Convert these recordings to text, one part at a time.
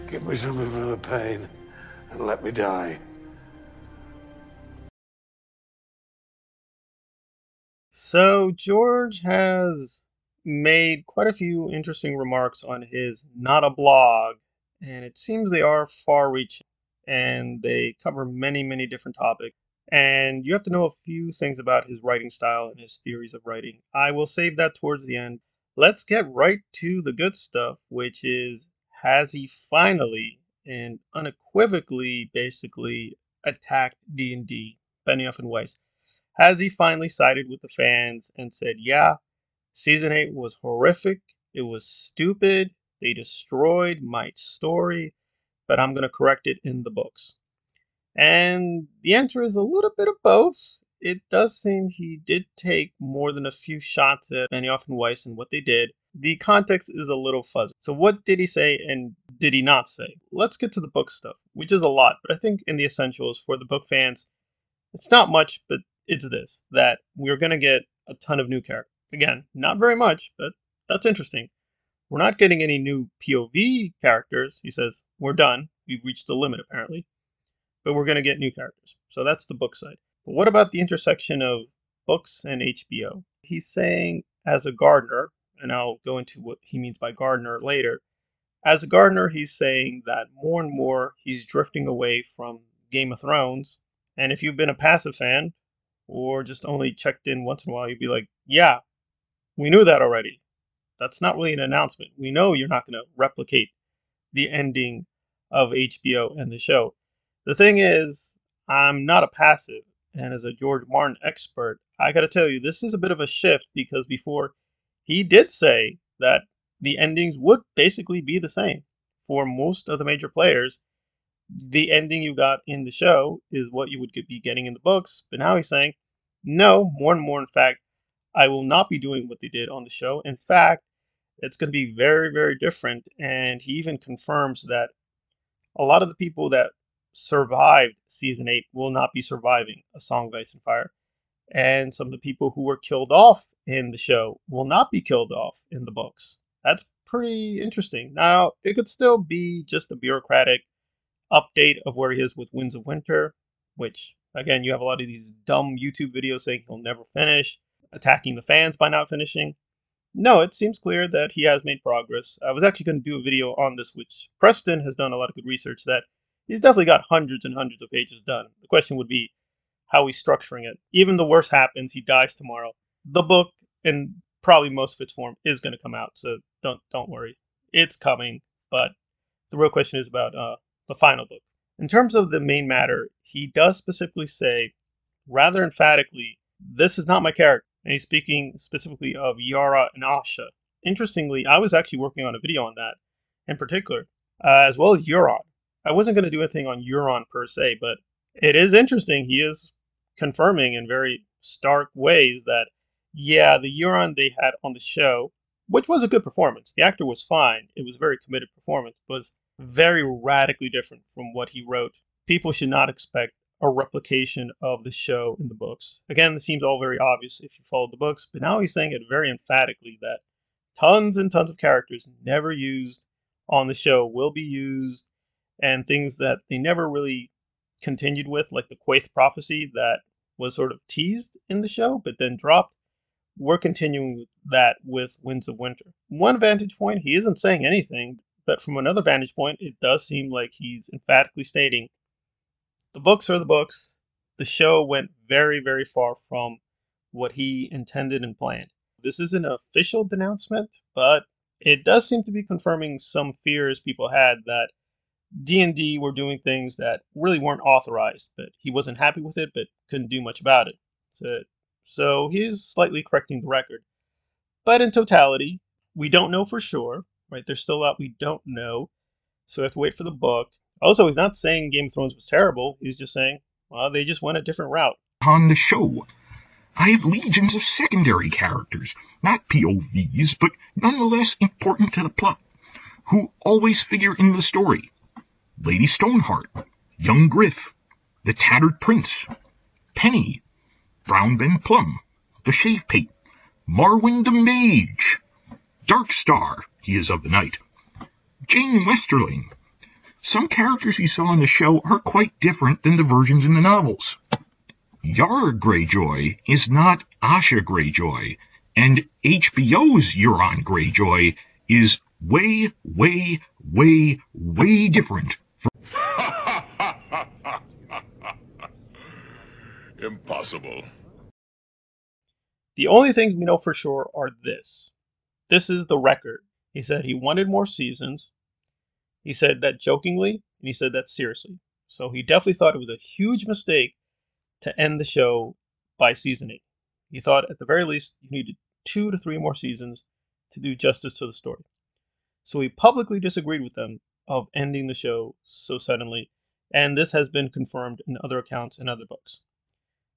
Give me something for the pain and let me die. So George has made quite a few interesting remarks on his Not a Blog, and it seems they are far-reaching, and they cover many, many different topics. And you have to know a few things about his writing style and his theories of writing. I will save that towards the end. Let's get right to the good stuff, which is, has he finally and unequivocally basically attacked D&D, Benioff and Weiss? Has he finally sided with the fans and said, yeah, season 8 was horrific, it was stupid, they destroyed my story, but I'm going to correct it in the books? And the answer is a little bit of both. It does seem he did take more than a few shots at Benioff and Weiss and what they did. The context is a little fuzzy. So what did he say and did he not say? Let's get to the book stuff, which is a lot, but I think in the essentials for the book fans, it's not much, but it's this, that we're going to get a ton of new characters. Again, not very much, but that's interesting. We're not getting any new POV characters. He says, we're done. We've reached the limit, apparently. But we're going to get new characters. So that's the book side. But what about the intersection of books and HBO? He's saying, as a gardener, and I'll go into what he means by gardener later. As a gardener, he's saying that more and more he's drifting away from Game of Thrones. And if you've been a passive fan, or just only checked in once in a while, you'd be like, yeah, we knew that already. That's not really an announcement. We know you're not going to replicate the ending of HBO and the show. The thing is, I'm not a passive, and as a George Martin expert, I got to tell you, this is a bit of a shift because before he did say that the endings would basically be the same for most of the major players. The ending you got in the show is what you would be getting in the books, but now he's saying, no, more and more, in fact, I will not be doing what they did on the show. In fact, it's going to be very, very different. And he even confirms that a lot of the people that survived season 8 will not be surviving A Song of Ice and Fire. And some of the people who were killed off in the show will not be killed off in the books. That's pretty interesting. Now, it could still be just a bureaucratic update of where he is with Winds of Winter, which, again, you have a lot of these dumb YouTube videos saying he'll never finish, attacking the fans by not finishing. No, it seems clear that he has made progress. I was actually going to do a video on this, which Preston has done a lot of good research that he's definitely got hundreds and hundreds of pages done. The question would be how he's structuring it. Even the worst happens, he dies tomorrow. The book, in probably most of its form, is going to come out, so don't worry. It's coming, but the real question is about the final book. In terms of the main matter, he does specifically say, rather emphatically, this is not my character. And he's speaking specifically of Yara and Asha. Interestingly, I was actually working on a video on that in particular, as well as Euron. I wasn't going to do anything on Euron per se, but it is interesting. He is confirming in very stark ways that, yeah, the Euron they had on the show, which was a good performance. The actor was fine. It was a very committed performance, was very radically different from what he wrote. People should not expect a replication of the show in the books. Again, this seems all very obvious if you followed the books, but now he's saying it very emphatically that tons and tons of characters never used on the show will be used, and things that they never really continued with, like the Quaithe prophecy that was sort of teased in the show but then dropped. We're continuing that with Winds of Winter. One vantage point, he isn't saying anything, but from another vantage point, it does seem like he's emphatically stating the books are the books. The show went very, very far from what he intended and planned. This is an official denouncement, but it does seem to be confirming some fears people had that D&D were doing things that really weren't authorized, but he wasn't happy with it, but couldn't do much about it. So he is slightly correcting the record. But in totality, we don't know for sure, right? There's still a lot we don't know, so we have to wait for the book. Also, he's not saying Game of Thrones was terrible. He's just saying, well, they just went a different route. On the show, I have legions of secondary characters, not POVs, but nonetheless important to the plot, who always figure in the story. Lady Stoneheart, Young Griff, the Tattered Prince, Penny, Brown Ben Plum, the Shave Pate, Marwyn the Mage, Darkstar, he is of the night, Jane Westerling, Some characters you saw in the show are quite different than the versions in the novels. Yara Greyjoy is not Asha Greyjoy, and HBO's Euron Greyjoy is way, way, way, way different. Impossible. The only things we know for sure are this. This is the record. He said he wanted more seasons. He said that jokingly, and he said that seriously. So he definitely thought it was a huge mistake to end the show by season 8. He thought at the very least you needed 2 to 3 more seasons to do justice to the story. So he publicly disagreed with them of ending the show so suddenly, and this has been confirmed in other accounts and other books.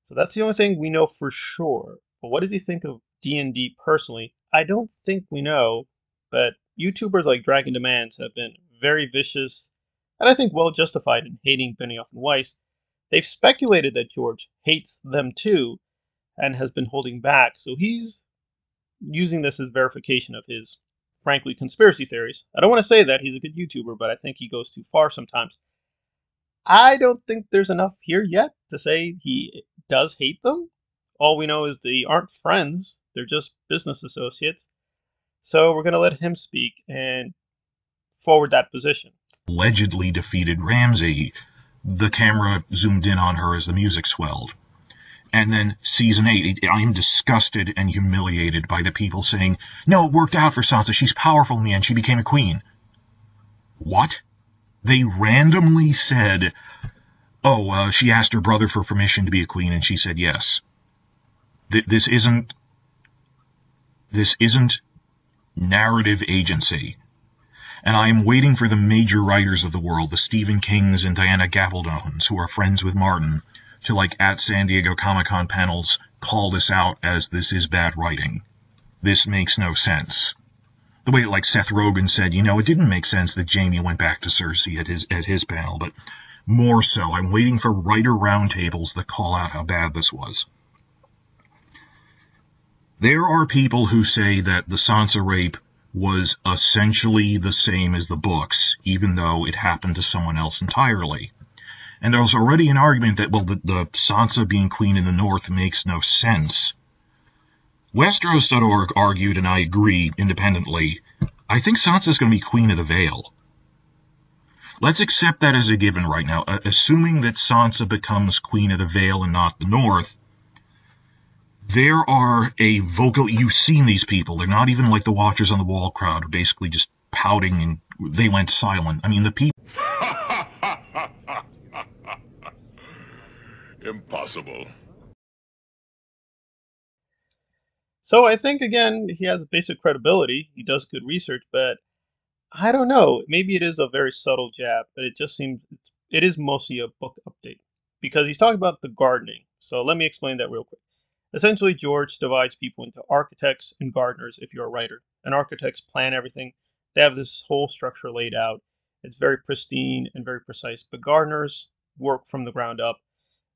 So that's the only thing we know for sure. But what does he think of D&D personally? I don't think we know, but YouTubers like Dragon Demands have been very vicious, and I think well justified in hating Benioff and Weiss. They've speculated that George hates them too, and has been holding back, so he's using this as verification of his, frankly, conspiracy theories. I don't want to say that he's a good YouTuber, but I think he goes too far sometimes. I don't think there's enough here yet to say he does hate them. All we know is they aren't friends, they're just business associates. So we're going to let him speak and forward that position. Allegedly defeated Ramsay. The camera zoomed in on her as the music swelled. And then season 8, I am disgusted and humiliated by the people saying, no, it worked out for Sansa, she's powerful in the end, she became a queen. What? They randomly said, she asked her brother for permission to be a queen, and she said yes. This isn't narrative agency. And I am waiting for the major writers of the world, the Stephen Kings and Diana Gabaldons, who are friends with Martin, to, at San Diego Comic-Con panels, call this out as this is bad writing. This makes no sense. The way, Seth Rogen said, it didn't make sense that Jaime went back to Cersei at his panel, but more so, I'm waiting for writer roundtables that call out how bad this was. There are people who say that the Sansa rape was essentially the same as the books, even though it happened to someone else entirely. And there's already an argument that, the Sansa being queen in the north makes no sense. Westeros.org argued, and I agree independently, I think Sansa's going to be queen of the Vale. Let's accept that as a given right now, assuming that Sansa becomes queen of the Vale and not the north. There are a vocal, you've seen these people, they're not even like the Watchers on the Wall crowd, who basically just pouting and they went silent. I mean, the people... Impossible. So I think, again, he has basic credibility, he does good research, but I don't know, maybe it is a very subtle jab, but it just seems, it is mostly a book update. Because he's talking about the gardening, so let me explain that real quick. Essentially, George divides people into architects and gardeners if you're a writer. And architects plan everything. They have this whole structure laid out. It's very pristine and very precise. But gardeners work from the ground up.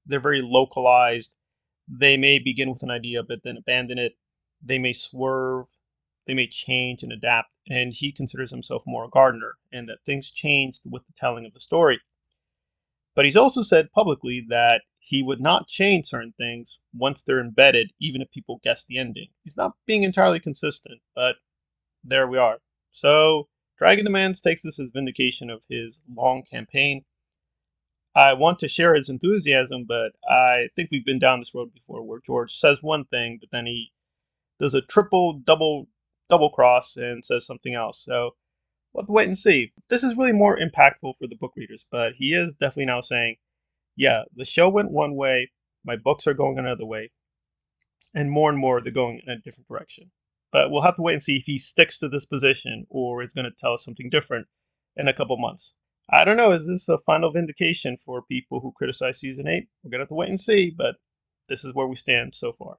They're very localized. They may begin with an idea but then abandon it. They may swerve. They may change and adapt. And he considers himself more a gardener and that things changed with the telling of the story. But he's also said publicly that he would not change certain things once they're embedded, even if people guess the ending. He's not being entirely consistent, but there we are. So, Dragon Demands takes this as vindication of his long campaign. I want to share his enthusiasm, but I think we've been down this road before where George says one thing, but then he does a double cross and says something else. So, we'll have to wait and see. This is really more impactful for the book readers, but he is definitely now saying, yeah, the show went one way, my books are going another way, and more they're going in a different direction. But we'll have to wait and see if he sticks to this position or is going to tell us something different in a couple months. I don't know, is this a final vindication for people who criticize Season 8? We're going to have to wait and see, but this is where we stand so far.